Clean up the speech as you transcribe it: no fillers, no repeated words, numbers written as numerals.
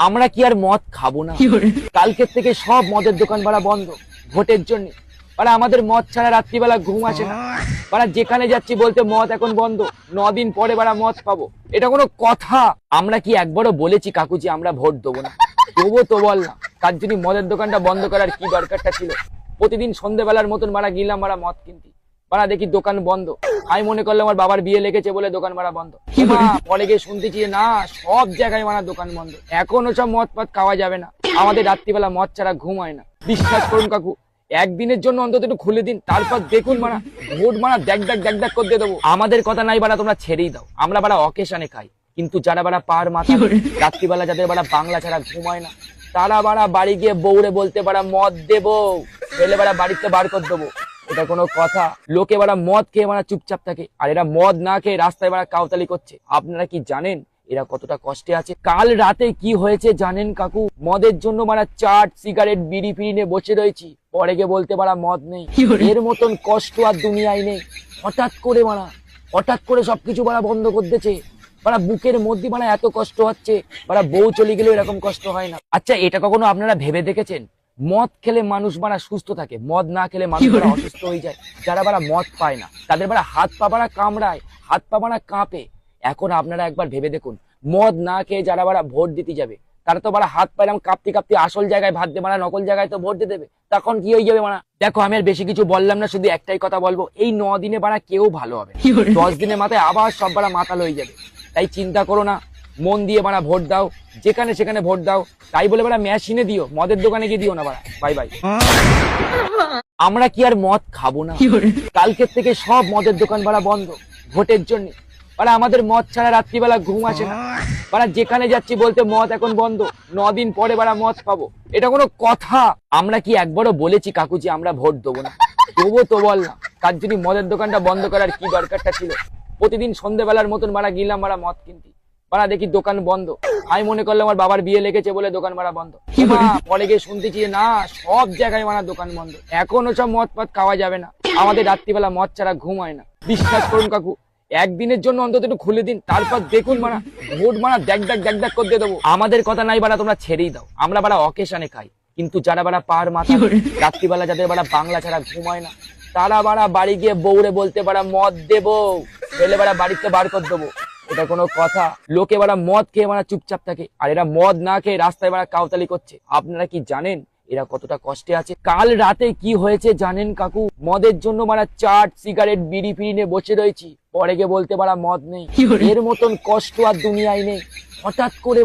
আমরা কি আর মদ খাবো না? কালকের থেকে সব মদের দোকান বাড়া বন্ধ ভোটের জন্য। বাড়া আমাদের মদ ছাড়া রাত্রিবেলা ঘুম আসে না। বাড়া যেখানে যাচ্ছি বলতে মদ এখন বন্ধ, 9 দিন পরে বাড়া মদ পাবো। এটা কোনো কথা? আমরা কি একবারও বলেছি কাকুজি আমরা ভোট দেবো না? দেবো তো বল না। তার জন্য মদের দোকানটা বন্ধ করার কি দরকারটা ছিল? প্রতিদিন সন্ধ্যেবেলার মতন বাড়া গিলাম বাড়া মদ কিনতি, বাড়া দেখি দোকান বন্ধ। আমি মনে করলাম আমার বাবার বিয়ে লেগেছে বলে দোকান বাড়া বন্ধ। পরে গিয়ে শুনতেছি না, সব জায়গায় বাড়া দোকান বন্ধ। এখনো সব মদ পদ খাওয়া যাবে না। আমাদের রাত্রিবেলা মদ ছাড়া ঘুম হয় না। বিশ্বাস করুন কাকু, একদিনের জন্য অন্তত একটু খুলে দিন, তারপর দেখুন মারা ভোট মারা দেখ দেখ করে দিয়ে দেবো। আমাদের কথা নাই বাড়া, তোমরা ছেড়েই দাও। আমরা বাড়া অকেশানে খাই, কিন্তু যারা বাড়া পার মাথা রাত্রিবেলা যাদের বাড়া বাংলা ছাড়া ঘুম হয় না, তারা বাড়া বাড়ি গিয়ে বউরে বলতে পারা মদ দেবো, ফেলে বাড়া বাড়িতে বার করে দেবো। এটা কোনো কথা? লোকে বাড়া মদ খেয়ে বাড়া চুপচাপ থাকে, আর এরা মদ না খেয়ে রাস্তায় বাড়া কাউতালি করছে। আপনারা কি জানেন এরা কতটা কষ্টে আছে? কাল রাতে কি হয়েছে জানেন কাকু? মদের জন্য বাড়া চাট সিগারেট বিড়ি ফিড়ি নিয়ে বসে রয়েছি, পরে গিয়ে বলতে পারা মদ নেই। এর মতন কষ্ট আর দুনিয়ায় নেই। হঠাৎ করে সবকিছু বাড়া বন্ধ করে দিয়েছে। বাড়া বুকের মধ্যে বাড়া এত কষ্ট হচ্ছে, বাড়া বউ চলে গেলেও এরকম কষ্ট হয় না। আচ্ছা, এটা কখনো আপনারা ভেবে দেখেছেন মদ খেলে মানুষ বাড়া সুস্থ থাকে, মদ না খেলে মানুষ বাড়া অসুস্থ হয়ে যায়? যারা বাড়া মদ পায় না তাদের বাড়া হাত পা বাড়া কামড়ায়, হাত পা বাড়া কাঁপে। এখন আপনারা একবার ভেবে দেখুন, মদ না খেয়ে যারা বাড়া ভোট দিতে যাবে, তারা তো বাড়া হাত পাইলাম কাঁপতে কাঁপতে আসল জায়গায় ভাত দিয়ে বাড়া নকল জায়গায় তো ভোট দিয়ে দেবে। তখন কি হয়ে যাবে বাড়া? দেখো, আমি আর বেশি কিছু বললাম না, শুধু একটাই কথা বলবো, এই 9 দিনে বাড়া কেউ ভালো হবে, 10 দিনের মাথায় আবার সব বাড়া মাতাল হয়ে যাবে। তাই চিন্তা করো না, মন দিয়ে বাড়া ভোট দাও, যেখানে সেখানে ভোট দাও। তাই বলে বাড়া মেশিনে দিও, মদের দোকানে গিয়ে দিও না বাড়া। Bye bye. আমরা কি আর মদ খাবো না? কালকের থেকে সব মদের দোকান বাড়া বন্ধ ভোটের জন্য। বাড়া আমাদের মদ ছাড়া রাত্রিবেলা ঘুম আসে না। বাড়া যেখানে যাচ্ছি বলতে মদ এখন বন্ধ, 9 দিন পরে বাড়া মদ পাবো। এটা কোনো কথা? আমরা কি একবারও বলেছি কাকুজি আমরা ভোট দেবো না? দেবো তো বল না। তার জন্য মদের দোকানটা বন্ধ করার কি দরকারটা ছিল? প্রতিদিন সন্ধ্যেবেলার মতন বাড়া গিলাম বাড়া মদ কিনতি, বাড়া দেখি দোকান বন্ধ। আমি মনে করলাম আমার বাবার বিয়ে লেগেছে বলে দোকান বাড়া বন্ধ। পরে গিয়ে শুনতেছি না, সব জায়গায় বাড়া দোকান বন্ধ। এখনো সব মদ পদ খাওয়া যাবে না। আমাদের রাত্রিবেলা মদ ছাড়া ঘুম হয় না। বিশ্বাস করুন কাকু, একদিনের জন্য অন্তত একটু খুলে দিন, তারপর দেখুন মারা ভোট মারা দেখ দেখ করে দিয়ে দেবো। আমাদের কথা নাই বাড়া, তোমরা ছেড়েই দাও। আমরা বাড়া অকেশানে খাই, কিন্তু যারা বাড়া পার মাথা রাত্রিবেলা যাদের বাড়া বাংলা ছাড়া ঘুম হয় না, তারা বাড়া বাড়ি গিয়ে বউরে বলতে পারা মদ দেবো, ফেলে বাড়া বাড়িতে বার করে দেবো। এটা কোনো কথা? লোকে বাড়া মদ খেয়ে বাড়া চুপচাপ থাকে, আর এরা মদ না খেয়ে রাস্তায় বাড়া কাউতালি করছে। আপনারা কি জানেন এরা কতটা কষ্টে আছে? কাল রাতে কি হয়েছে জানেন কাকু? মদের জন্য বাড়া চাট সিগারেট বিড়ি ফিড়ি নিয়ে বসে রয়েছি, পরে গিয়ে বলতে পারা মদ নেই। এর মতন কষ্ট আর দুনিয়ায় নেই। হঠাৎ করে